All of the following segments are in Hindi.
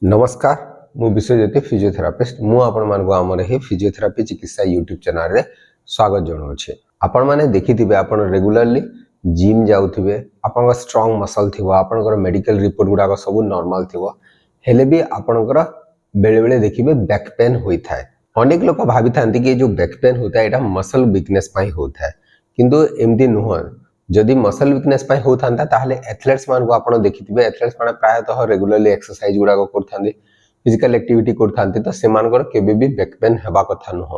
नमस्कार मु विश्वज्योति फिजियोथेरापिस्ट मु आपण मानक आमर ही फिजियोथेरापी चिकित्सा यूट्यूब चैनल रे स्वागत जनाऊे। आपण मैंने देखिथिबे आपण रेगुलरली जिम जाउथिबे आपण स्ट्रांग मसल थिबो आपण मेडिकल रिपोर्ट गुडा सब नॉर्मल थिबो हेले भी आपणकर बेले बेले देखिबे बैक पेन होई थाए। अनेक लोक भाबी थांती कि जो बैक पेन होता है एटा मसल वीकनेस पाई होता है किंतु एमदी नुह। जदि मसल वीकनेस पाई होता ताहले एथलेट्स मान को आपण देखिथिबे एथलेट्स माने प्रायतः रेगुलरली एक्सरसाइज गुडा करथांती फिजिकल एक्टिविटी करथांती तो सेमानकर केबे भी बैक पेन हेबा कथा नुह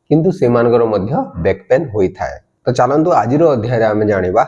किंतु सेमानकर मध्य बैक पेन होई थाए। तो चलंतु आजिरो अध्याय रे आमे जानिबा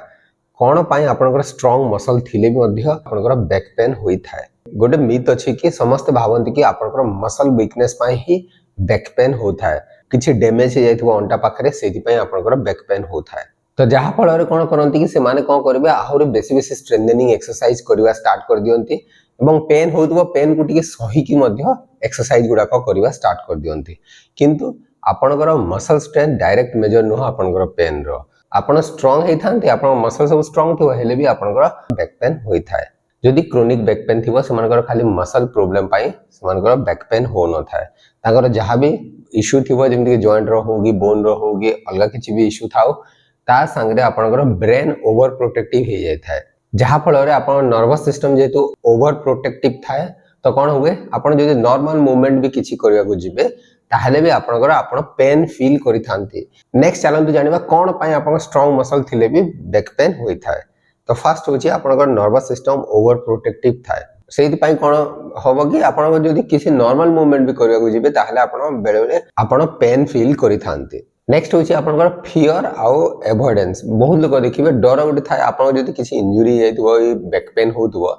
कोन पाई आपनकर स्ट्रांग मसल थिले भी मध्य आपनकर बैक पेन होई थाए। गोटे मिथ अछि कि समस्त भावंती कि आपनकर मसल वीकनेस पाई ही बैक पेन होता है किछि डैमेज हो जाइथिबो अंटा पाखरे सेति पाई आपनकर बैक पेन होता है। तो जहाँ फल कौन करती कि सेमाने कौन करेंगे आहरी बेसी बेसी स्ट्रेंथनिंग एक्सरसाइज करवा स्टार्ट कर दियंती एवं पेन होउतबो पेन को टिके सही की मध्य एक्सरसाइज गुडा करवा स्टार्ट कर दियंती किंतु आपनकर मसल स्ट्रेंथ डायरेक्ट मेजर नुह आपनकर पेन रो। आपण स्ट्रांग हे थांती आपण मसल सब स्ट्रांग थिबो हेले भी आपनकर बैक पेन होई थाए। जदि क्रोनिक बैक पेन थिबो सेमानकर खाली मसल प्रॉब्लम पाई सेमानकर बैक पेन हो न थाए। ताकर जहाँ भी इश्यू थिबो जेमति जॉइंट रो होगी बोन रो होगी अलग किछि भी इश्यू थाओ ता संगे आपनकर ब्रेन ओवर प्रोटेक्टिव हो जाए थाए जहाँ फल आपन नर्वस सिस्टम जेतु ओवर प्रोटेक्टिव थाए तो कौन हुए आपण जदि नॉर्मल मूवमेंट भी किछि करबा को जिबे ताहले भी आपनकर आपण पेन फील करि थांती। नेक्स्ट चलंतु जानिबा कोन पई आपन स्ट्रांग मसल थिले भी बैक पेन होई थाए। तो फर्स्ट होची आपनकर नर्वस सिस्टम ओवर प्रोटेक्टिव थाए सेति पई कोन होबो कि आपण जदि किछि नॉर्मल मूवमेंट भी करबा को जिबे ताहले आपण बेले बेले आपण पेन फील करि थांती। नेक्स्ट होची आपनकर फियर आउ एवॉइडेंस। बहुत लोग देखिबे डर गोटे थाए आपण जदि किछि इंजुरी जाइतबो बैक पेन होतबो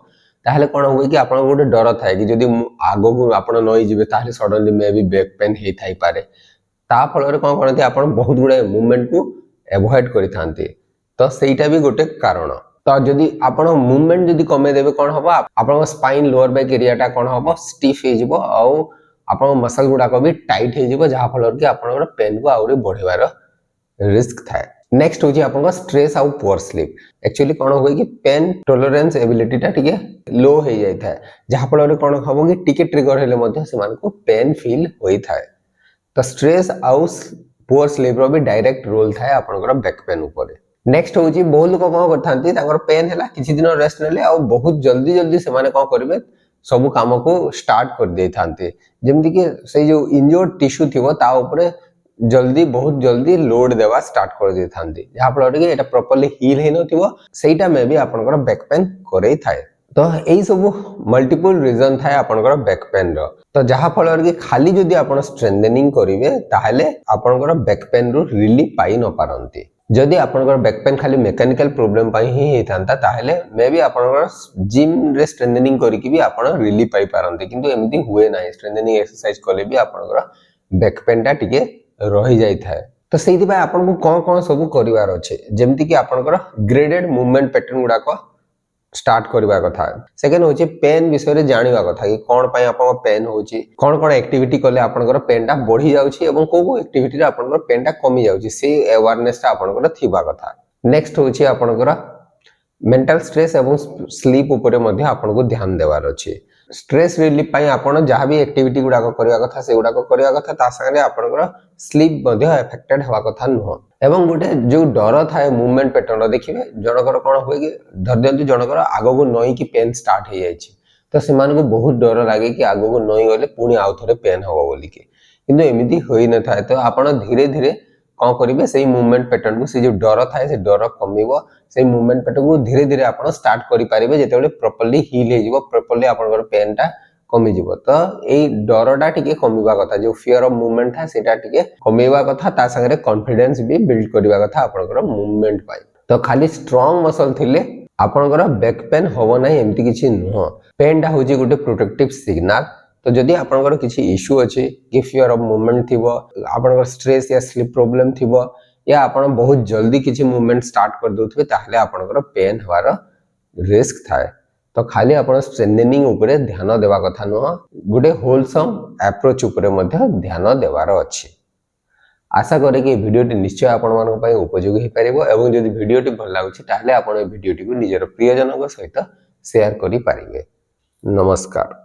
ताहले कोन होय कि आपण गोटे डर थाए कि जदि आगो को आपण नई जिबे ताहले सडनली मे भी बैक पेन हे थाई पारे ता फल रे कोन करथि आपण बहुत गुडे मूवमेंट को अवॉइड करि थांती। तो सेटा भी गोटे कारण। तो जदि आपण मूवमेंट जदि कमे देबे कोन होबो आपण स्पाइन लोअर बैक एरिया कोन होबो स्टिफ हे जिवो आउ आपण मसल गुडा को भी टाइट हे जिवो जहा फल कि आपण पेन को आउरी बढ़ेबार रिस्क थाए। नेक्स्ट होची आपण स्ट्रेस आउ पुअर स्लीप। एक्चुअली कोन होय कि पेन टॉलरेंस एबिलिटी टा टिके लो हे जाय थाए जहा फल कोन होबो कि टिके ट्रिगर हेले मध्ये समान को पेन फील होई थाए। तो स्ट्रेस आउ पुअर स्लीप रो भी डायरेक्ट रोल थाए आपनकर बैक पेन ऊपर। नेक्स्ट होची बहुत लोक कोन करथांती तांकर पेन हैला किछि दिन रेस्ट नेले आ बहुत जल्दी जल्दी से माने कोन करबे सब काम को स्टार्ट कर दे थांते जेमति कि से जो इंजर्ड टिश्यू थिबो ता ऊपर जल्दी बहुत जल्दी लोड देवा स्टार्ट कर दे थांते जहा फल कि एटा प्रॉपर्ली हील हे नथिबो सेटा मे भी आपनकर बैक पेन करे थाए। तो एई सब मल्टीपल रीजन थाए आपनकर बैक पेन रो। तो जहा फल कि खाली जदि आपण स्ट्रेंथनिंग करिवे ताहले आपनकर बैक पेन रो रिलीफ पाई न पारंती। जदि आपनकर बैक पेन खाली मेकानिकल प्रॉब्लम पाई ही हेतांता ताहले मे भी आपनकर जिम रे स्ट्रेंथनिंग करिकि भी आपण रिलीफ पाई पारंती किंतु एमिति हुए नाही। स्ट्रेंथनिंग एक्सरसाइज कले भी आपनकर बैक पेन टा टिके रही जाई थाए। तो सेति भाई आपन को कोन कोन सब करिवार अछि जेमति कि आपनकर ग्रेडेड मूवमेंट पैटर्न गुडा को स्टार्ट करबा कथा। सेकंड होची पेन विषय रे जानिबा कथा कि कोन पई आपन पेन होची कोन कोन एक्टिविटी कले आपनकर पेन टा बढ़ी जाउची एवं को एक्टिविटी रे आपनकर पेन टा कमी जाउची से अवेयरनेस टा आपनकर थिबा कथा। नेक्स्ट होची आपनकर मेंटल स्ट्रेस एवं स्लीप ऊपर मध्ये आपन को ध्यान देवार अछि। स्ट्रेस रिलीफ पाई आपण जहाँ भी एक्टिविटी गुडा करबा कथा से गुडा करबा कथा ता संगे आपनकर स्लीप मध्ये अफेक्टेड हवा कथा नुह। एवं गोटे जो डर थाए मूवमेंट पैटर्न देखिबे जनकर कोन होय कि धर दियंतु जनकर आगो को नई की पेन स्टार्ट हे जायछि तो सेमान को बहुत डर लागे कि आगो को नई गले पुनी आउ थरे पेन हबो बोली के किंतु एमिति होई न थाए। तो आपण धीरे धीरे कोन करिवे सेही मूवमेंट पैटर्न को से जो डर थाए से डर कमिवो से मूवमेंट पैटर्न को धीरे धीरे आपण स्टार्ट करि पारिबे जेतेबेले प्रॉपर्ली हील हे जिवो प्रॉपर्ली आपनकर पेन टा कमी जिवो। तो एई डरटा टिके कमिबा कथा जो फियर ऑफ मूवमेंट था सेटा टिके कमिबा कथा ता संगे कॉन्फिडेंस भी बिल्ड करबा कथा आपनकर मूवमेंट पाई। तो खाली स्ट्रांग मसल थिले आपनकर बैक पेन होबो नाही एम्ति किछि नुह। पेन टा होची गुटे प्रोटेक्टिव सिग्नल। तो जदि आपनकर किछि इश्यू अछि कि फियर ऑफ मूवमेंट थिबो आपनकर स्ट्रेस या स्लीप प्रॉब्लम थिबो या आपण बहुत जल्दी किछि मूवमेंट स्टार्ट कर दोथबे ताहले आपनकर पेन हवार रिस्क थाए। तो खाली आपण स्ट्रेंथनिंग ऊपर ध्यान देवा कथा नुह गुटे होलसम अप्रोच ऊपर मध्ये ध्यान देवार अछि। आशा करे कि वीडियोटी निश्चय आपण मानक पय उपयोगी हे परिबो एवं जदि वीडियोटी भल लागुछि ताहले आपण ए वीडियोटी को निजर प्रियजनक सहित शेयर करि पारिबे। नमस्कार।